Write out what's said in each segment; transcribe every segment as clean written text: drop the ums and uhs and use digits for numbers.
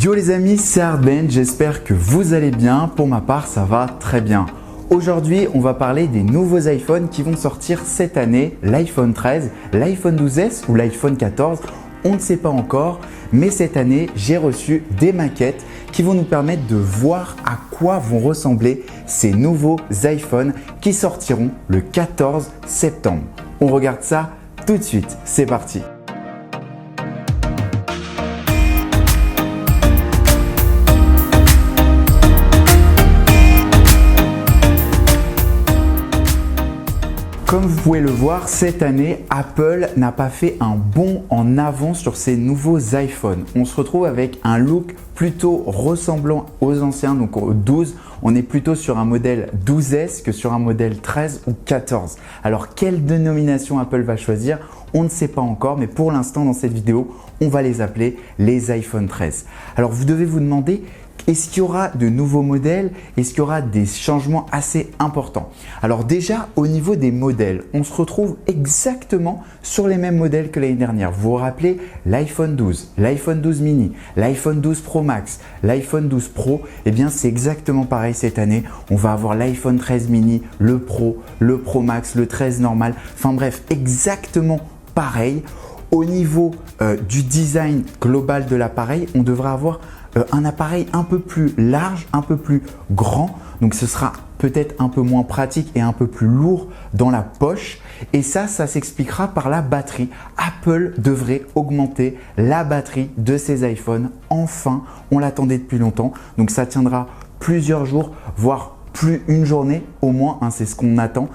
Yo les amis, c'est Hardbench, j'espère que vous allez bien. Pour ma part, ça va très bien. Aujourd'hui, on va parler des nouveaux iPhones qui vont sortir cette année, l'iPhone 13, l'iPhone 12S ou l'iPhone 14. On ne sait pas encore, mais cette année, j'ai reçu des maquettes qui vont nous permettre de voir à quoi vont ressembler ces nouveaux iPhones qui sortiront le 14 septembre. On regarde ça tout de suite, c'est parti. Comme vous pouvez le voir, cette année, Apple n'a pas fait un bond en avant sur ses nouveaux iPhones. On se retrouve avec un look plutôt ressemblant aux anciens, donc au 12. On est plutôt sur un modèle 12S que sur un modèle 13 ou 14. Alors, quelle dénomination Apple va choisir? On ne sait pas encore, mais pour l'instant, dans cette vidéo, on va les appeler les iPhone 13. Alors, vous devez vous demander, est-ce qu'il y aura de nouveaux modèles? Est-ce qu'il y aura des changements assez importants? Alors déjà, au niveau des modèles, on se retrouve exactement sur les mêmes modèles que l'année dernière. Vous vous rappelez l'iPhone 12, l'iPhone 12 mini, l'iPhone 12 Pro Max, l'iPhone 12 Pro? Eh bien, c'est exactement pareil cette année. On va avoir l'iPhone 13 mini, le Pro Max, le 13 normal. Enfin bref, exactement pareil. Au niveau du design global de l'appareil, on devrait avoir un appareil un peu plus large, un peu plus grand. Donc ce sera peut-être un peu moins pratique et un peu plus lourd dans la poche. Et ça s'expliquera par la batterie. Apple devrait augmenter la batterie de ses iPhones. Enfin, on l'attendait depuis longtemps. Donc ça tiendra plusieurs jours, voire plus une journée au moins, hein, c'est ce qu'on attend.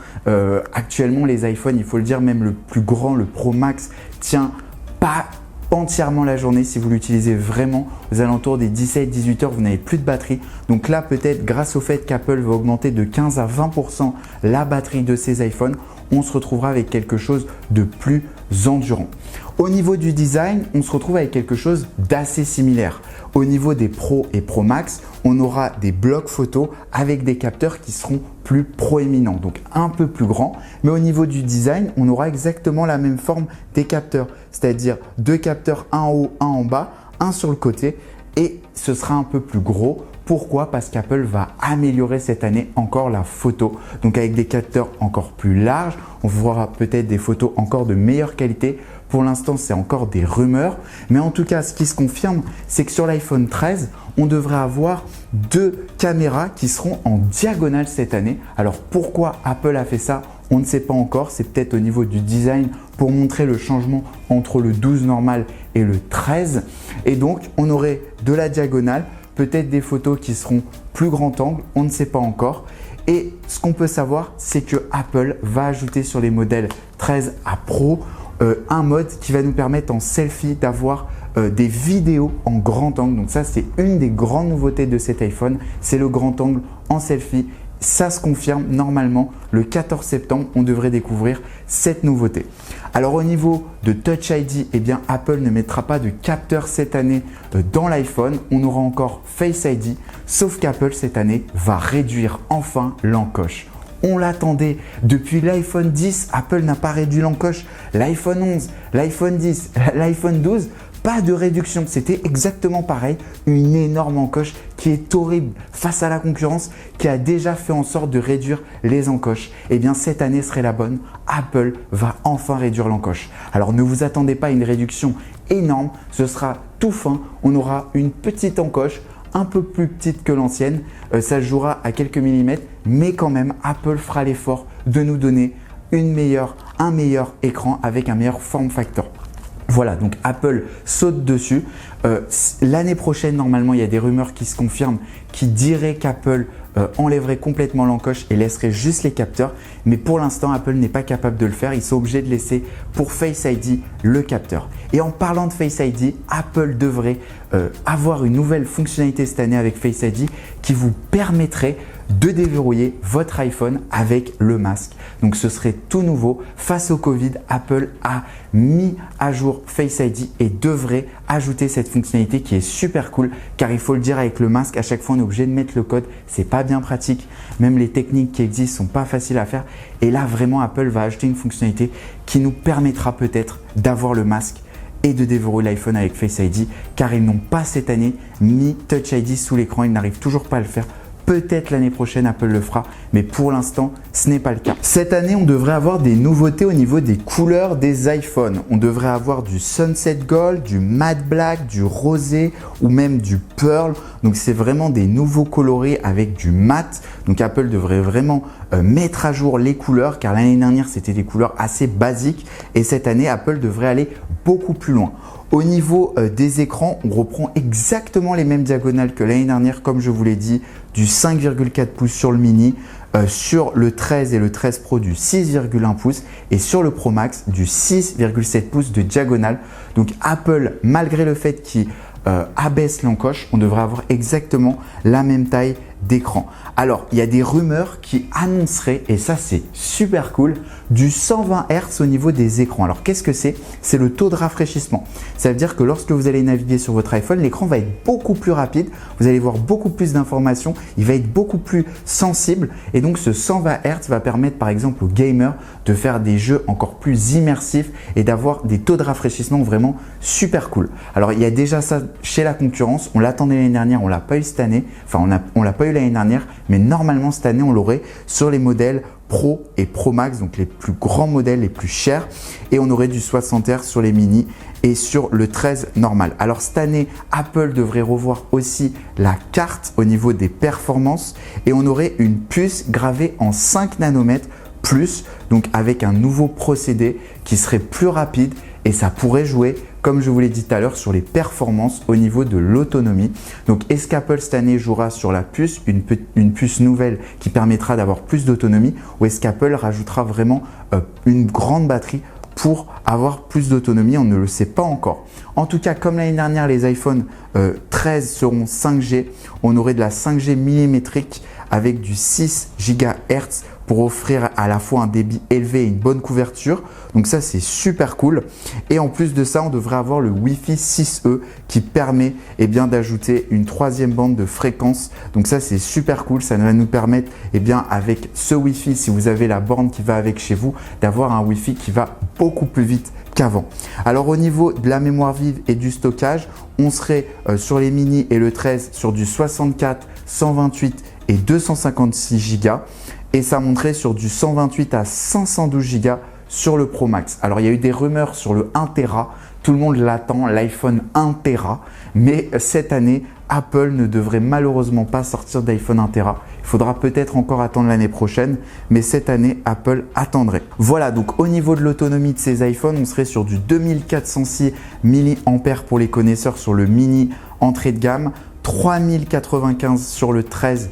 Actuellement, les iPhones, il faut le dire, même le plus grand, le Pro Max, tient pas entièrement la journée. Si vous l'utilisez vraiment aux alentours des 17-18 heures, vous n'avez plus de batterie. Donc là, peut-être grâce au fait qu'Apple va augmenter de 15 à 20% la batterie de ses iPhones, on se retrouvera avec quelque chose de plus endurant. Au niveau du design, on se retrouve avec quelque chose d'assez similaire. Au niveau des Pro et Pro Max, on aura des blocs photos avec des capteurs qui seront plus proéminents, donc un peu plus grands. Mais au niveau du design, on aura exactement la même forme des capteurs, c'est-à-dire deux capteurs, un en haut, un en bas, un sur le côté, et ce sera un peu plus gros. Pourquoi? Parce qu'Apple va améliorer cette année encore la photo. Donc avec des capteurs encore plus larges, on verra peut-être des photos encore de meilleure qualité. Pour l'instant, c'est encore des rumeurs. Mais en tout cas, ce qui se confirme, c'est que sur l'iPhone 13, on devrait avoir deux caméras qui seront en diagonale cette année. Alors pourquoi Apple a fait ça? On ne sait pas encore. C'est peut-être au niveau du design pour montrer le changement entre le 12 normal et le 13. Et donc, on aurait de la diagonale, peut-être des photos qui seront plus grand angle, on ne sait pas encore. Et ce qu'on peut savoir, c'est que Apple va ajouter sur les modèles 13 à Pro un mode qui va nous permettre en selfie d'avoir des vidéos en grand angle. Donc ça, c'est une des grandes nouveautés de cet iPhone, c'est le grand angle en selfie. Ça se confirme normalement le 14 septembre, on devrait découvrir cette nouveauté. Alors au niveau de Touch ID, eh bien Apple ne mettra pas de capteur cette année dans l'iPhone. On aura encore Face ID, sauf qu'Apple cette année va réduire enfin l'encoche. On l'attendait depuis l'iPhone 10, Apple n'a pas réduit l'encoche. L'iPhone 11, l'iPhone 10, l'iPhone 12, pas de réduction. C'était exactement pareil, une énorme encoche qui est horrible face à la concurrence qui a déjà fait en sorte de réduire les encoches. Eh bien cette année serait la bonne, Apple va enfin réduire l'encoche. Alors ne vous attendez pas à une réduction énorme, ce sera tout fin, on aura une petite encoche un peu plus petite que l'ancienne, ça se jouera à quelques millimètres, mais quand même Apple fera l'effort de nous donner un meilleur écran avec un meilleur form factor. Voilà, donc Apple saute dessus. L'année prochaine, normalement, il y a des rumeurs qui se confirment qui diraient qu'Apple enlèverait complètement l'encoche et laisserait juste les capteurs. Mais pour l'instant, Apple n'est pas capable de le faire. Ils sont obligés de laisser pour Face ID le capteur. Et en parlant de Face ID, Apple devrait avoir une nouvelle fonctionnalité cette année avec Face ID qui vous permettrait de déverrouiller votre iPhone avec le masque. Donc ce serait tout nouveau. Face au Covid, Apple a mis à jour Face ID et devrait ajouter cette fonctionnalité qui est super cool car il faut le dire, avec le masque, à chaque fois on est obligé de mettre le code. C'est pas bien pratique. Même les techniques qui existent sont pas faciles à faire. Et là vraiment Apple va ajouter une fonctionnalité qui nous permettra peut-être d'avoir le masque et de déverrouiller l'iPhone avec Face ID car ils n'ont pas cette année mis Touch ID sous l'écran, ils n'arrivent toujours pas à le faire. Peut-être l'année prochaine Apple le fera, mais pour l'instant ce n'est pas le cas. Cette année on devrait avoir des nouveautés au niveau des couleurs des iPhones. On devrait avoir du Sunset Gold, du Matte Black, du rosé ou même du Pearl. Donc c'est vraiment des nouveaux coloris avec du mat. Donc Apple devrait vraiment mettre à jour les couleurs car l'année dernière c'était des couleurs assez basiques et cette année Apple devrait aller beaucoup plus loin. Au niveau des écrans, on reprend exactement les mêmes diagonales que l'année dernière, comme je vous l'ai dit, du 5,4 pouces sur le mini, sur le 13 et le 13 Pro du 6,1 pouces et sur le Pro Max du 6,7 pouces de diagonale. Donc Apple, malgré le fait qu'il abaisse l'encoche, on devrait avoir exactement la même taille d'écran. Alors, il y a des rumeurs qui annonceraient, et ça c'est super cool, du 120 Hz au niveau des écrans. Alors, qu'est-ce que c'est? C'est le taux de rafraîchissement. Ça veut dire que lorsque vous allez naviguer sur votre iPhone, l'écran va être beaucoup plus rapide, vous allez voir beaucoup plus d'informations, il va être beaucoup plus sensible et donc ce 120 Hz va permettre par exemple aux gamers de faire des jeux encore plus immersifs et d'avoir des taux de rafraîchissement vraiment super cool. Alors, il y a déjà ça chez la concurrence, on l'attendait l'année dernière, on l'a pas eu cette année, enfin on l'a pas eu l'année dernière, mais normalement cette année on l'aurait sur les modèles Pro et Pro Max, donc les plus grands modèles, les plus chers, et on aurait du 60 Hz sur les mini et sur le 13 normal. Alors cette année, Apple devrait revoir aussi la carte au niveau des performances et on aurait une puce gravée en 5 nanomètres plus, donc avec un nouveau procédé qui serait plus rapide et ça pourrait jouer, comme je vous l'ai dit tout à l'heure, sur les performances au niveau de l'autonomie. Donc, est-ce qu'Apple cette année jouera sur la puce, une puce nouvelle qui permettra d'avoir plus d'autonomie, ou est-ce qu'Apple rajoutera vraiment une grande batterie pour avoir plus d'autonomie? On ne le sait pas encore. En tout cas, comme l'année dernière, les iPhone 13 seront 5G. On aurait de la 5G millimétrique avec du 6 GHz pour offrir à la fois un débit élevé et une bonne couverture. Donc ça, c'est super cool. Et en plus de ça, on devrait avoir le Wi-Fi 6E qui permet d'ajouter une troisième bande de fréquence. Donc ça, c'est super cool. Ça va nous permettre, avec ce Wi-Fi, si vous avez la borne qui va avec chez vous, d'avoir un Wi-Fi qui va beaucoup plus vite qu'avant. Alors au niveau de la mémoire vive et du stockage, on serait sur les mini et le 13 sur du 64, 128 et 256 Go et ça monterait sur du 128 à 512 Go sur le Pro Max. Alors il y a eu des rumeurs sur le 1 Tera, tout le monde l'attend, l'iPhone 1 Tera, mais cette année Apple ne devrait malheureusement pas sortir d'iPhone 1 Tera. Il faudra peut-être encore attendre l'année prochaine, mais cette année Apple attendrait. Voilà, donc au niveau de l'autonomie de ces iPhones, on serait sur du 2406 mAh pour les connaisseurs sur le mini entrée de gamme, 3095 sur le 13.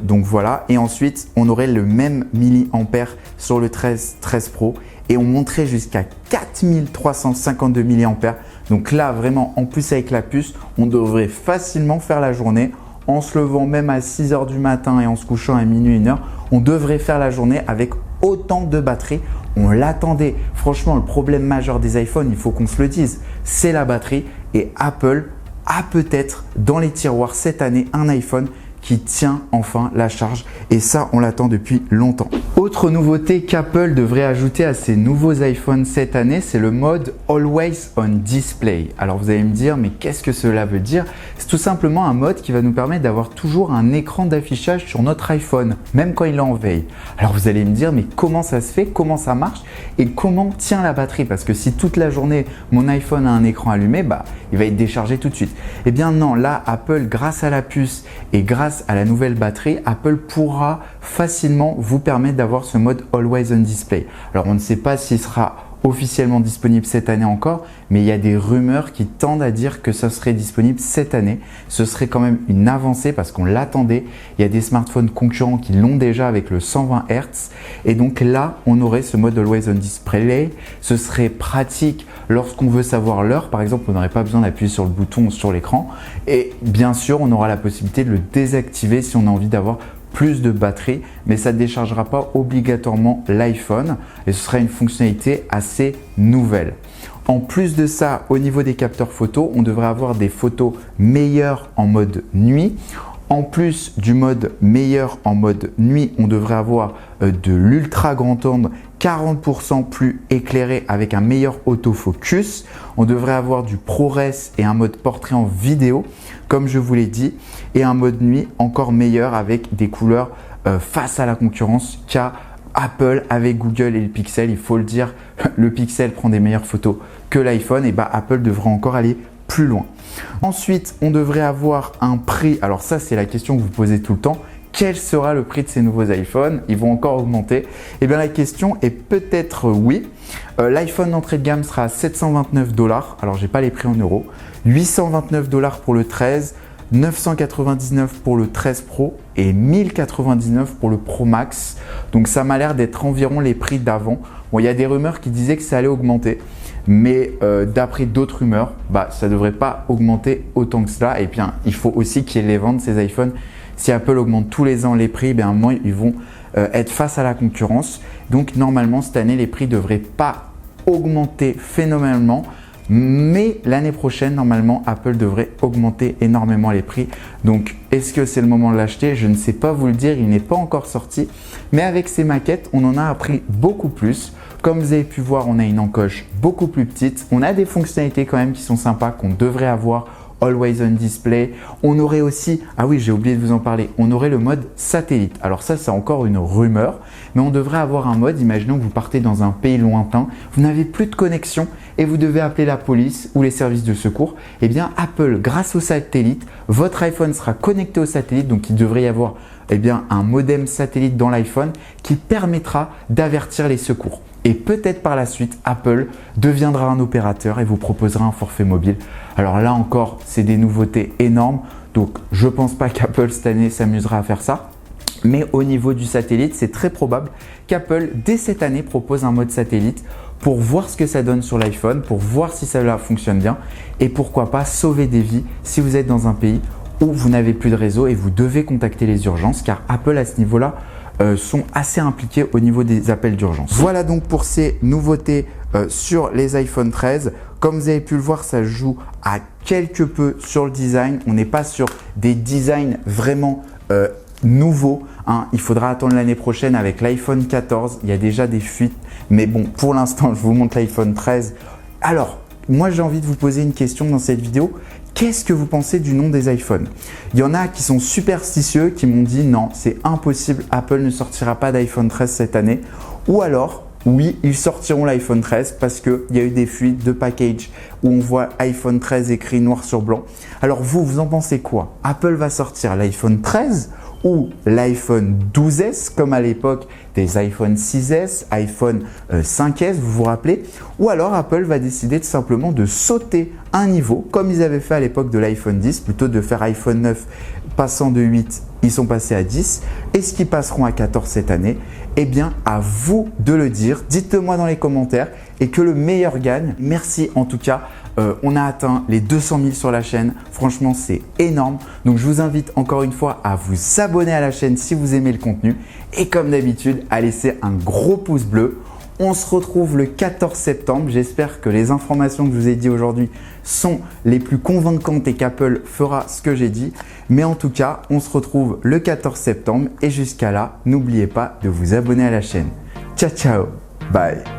Donc voilà, et ensuite on aurait le même milliampère sur le 13 Pro et on monterait jusqu'à 4352 mAh. Donc là vraiment, en plus avec la puce, on devrait facilement faire la journée en se levant même à 6 h du matin et en se couchant à minuit 1h. On devrait faire la journée avec autant de batterie. On l'attendait. Franchement, le problème majeur des iPhones, il faut qu'on se le dise, c'est la batterie et Apple a peut-être dans les tiroirs cette année un iPhone qui tient enfin la charge et ça on l'attend depuis longtemps. Autre nouveauté qu'Apple devrait ajouter à ses nouveaux iPhones cette année, c'est le mode Always on Display. Alors vous allez me dire, mais qu'est-ce que cela veut dire? C'est tout simplement un mode qui va nous permettre d'avoir toujours un écran d'affichage sur notre iPhone, même quand il est en veille. Alors vous allez me dire, mais comment ça se fait? Comment ça marche? Et comment tient la batterie? Parce que si toute la journée mon iPhone a un écran allumé, il va être déchargé tout de suite. Eh bien non, là Apple, grâce à la puce et grâce à la nouvelle batterie, Apple pourra facilement vous permettre d'avoir ce mode Always on Display. Alors on ne sait pas s'il sera officiellement disponible cette année encore, mais il y a des rumeurs qui tendent à dire que ça serait disponible cette année. Ce serait quand même une avancée parce qu'on l'attendait. Il y a des smartphones concurrents qui l'ont déjà avec le 120 Hz et donc là on aurait ce mode Always on Display. Ce serait pratique lorsqu'on veut savoir l'heure. Par exemple, on n'aurait pas besoin d'appuyer sur le bouton sur l'écran et bien sûr on aura la possibilité de le désactiver si on a envie d'avoir plus de batterie, mais ça ne déchargera pas obligatoirement l'iPhone et ce sera une fonctionnalité assez nouvelle. En plus de ça, au niveau des capteurs photos, on devrait avoir des photos meilleures en mode nuit. En plus du mode meilleur en mode nuit, on devrait avoir de l'ultra grand angle 40% plus éclairé avec un meilleur autofocus. On devrait avoir du ProRes et un mode portrait en vidéo, comme je vous l'ai dit, et un mode nuit encore meilleur avec des couleurs face à la concurrence qu'a Apple avec Google et le Pixel. Il faut le dire, le Pixel prend des meilleures photos que l'iPhone, et Apple devrait encore aller plus loin. Ensuite, on devrait avoir un prix. Alors ça, c'est la question que vous posez tout le temps. Quel sera le prix de ces nouveaux iPhones? Ils vont encore augmenter? Eh bien, la question est peut-être oui. L'iPhone d'entrée de gamme sera à 729 $. Alors, j'ai pas les prix en euros. 829 $ pour le 13, 999 pour le 13 Pro et 1099 pour le Pro Max. Donc, ça m'a l'air d'être environ les prix d'avant. Bon, il y a des rumeurs qui disaient que ça allait augmenter. Mais d'après d'autres rumeurs, ça ne devrait pas augmenter autant que cela. Et bien, il faut aussi qu'il y ait les ventes de ces iPhones. Si Apple augmente tous les ans les prix, à un moment, ils vont être face à la concurrence. Donc, normalement, cette année, les prix ne devraient pas augmenter phénoménalement. Mais l'année prochaine, normalement, Apple devrait augmenter énormément les prix. Donc, est-ce que c'est le moment de l'acheter? Je ne sais pas vous le dire, il n'est pas encore sorti. Mais avec ces maquettes, on en a appris beaucoup plus. Comme vous avez pu voir, on a une encoche beaucoup plus petite. On a des fonctionnalités quand même qui sont sympas qu'on devrait avoir. Always on display. On aurait aussi, ah oui, j'ai oublié de vous en parler, on aurait le mode satellite. Alors ça, c'est encore une rumeur, mais on devrait avoir un mode, imaginons que vous partez dans un pays lointain, vous n'avez plus de connexion et vous devez appeler la police ou les services de secours. Eh bien, Apple, grâce au satellite, votre iPhone sera connecté au satellite, donc il devrait y avoir un modem satellite dans l'iPhone qui permettra d'avertir les secours. Et peut-être par la suite, Apple deviendra un opérateur et vous proposera un forfait mobile. Alors là encore, c'est des nouveautés énormes. Donc, je ne pense pas qu'Apple cette année s'amusera à faire ça. Mais au niveau du satellite, c'est très probable qu'Apple, dès cette année, propose un mode satellite pour voir ce que ça donne sur l'iPhone, pour voir si cela fonctionne bien et pourquoi pas sauver des vies si vous êtes dans un pays où vous n'avez plus de réseau et vous devez contacter les urgences, car Apple à ce niveau-là sont assez impliqués au niveau des appels d'urgence. Voilà donc pour ces nouveautés sur les iPhone 13. Comme vous avez pu le voir, ça joue à quelque peu sur le design. On n'est pas sur des designs vraiment nouveaux. Il faudra attendre l'année prochaine avec l'iPhone 14. Il y a déjà des fuites. Mais bon, pour l'instant, je vous montre l'iPhone 13. Alors, moi, j'ai envie de vous poser une question dans cette vidéo. Qu'est-ce que vous pensez du nom des iPhones? Il y en a qui sont superstitieux, qui m'ont dit non, c'est impossible, Apple ne sortira pas d'iPhone 13 cette année. Ou alors, oui, ils sortiront l'iPhone 13 parce qu'il y a eu des fuites de package où on voit iPhone 13 écrit noir sur blanc. Alors vous en pensez quoi? Apple va sortir l'iPhone 13 ou l'iPhone 12S comme à l'époque des iPhone 6S, iPhone 5S, vous vous rappelez? Ou alors Apple va décider tout simplement de sauter un niveau comme ils avaient fait à l'époque de l'iPhone 10, plutôt de faire iPhone 9 passant de 8, ils sont passés à 10. Est-ce qu'ils passeront à 14 cette année? Eh bien, à vous de le dire. Dites-le moi dans les commentaires et que le meilleur gagne. Merci en tout cas. On a atteint les 200 000 sur la chaîne. Franchement, c'est énorme. Donc, je vous invite encore une fois à vous abonner à la chaîne si vous aimez le contenu. Et comme d'habitude, à laisser un gros pouce bleu. On se retrouve le 14 septembre. J'espère que les informations que je vous ai dit aujourd'hui sont les plus convaincantes et qu'Apple fera ce que j'ai dit. Mais en tout cas, on se retrouve le 14 septembre. Et jusqu'à là, n'oubliez pas de vous abonner à la chaîne. Ciao, ciao. Bye.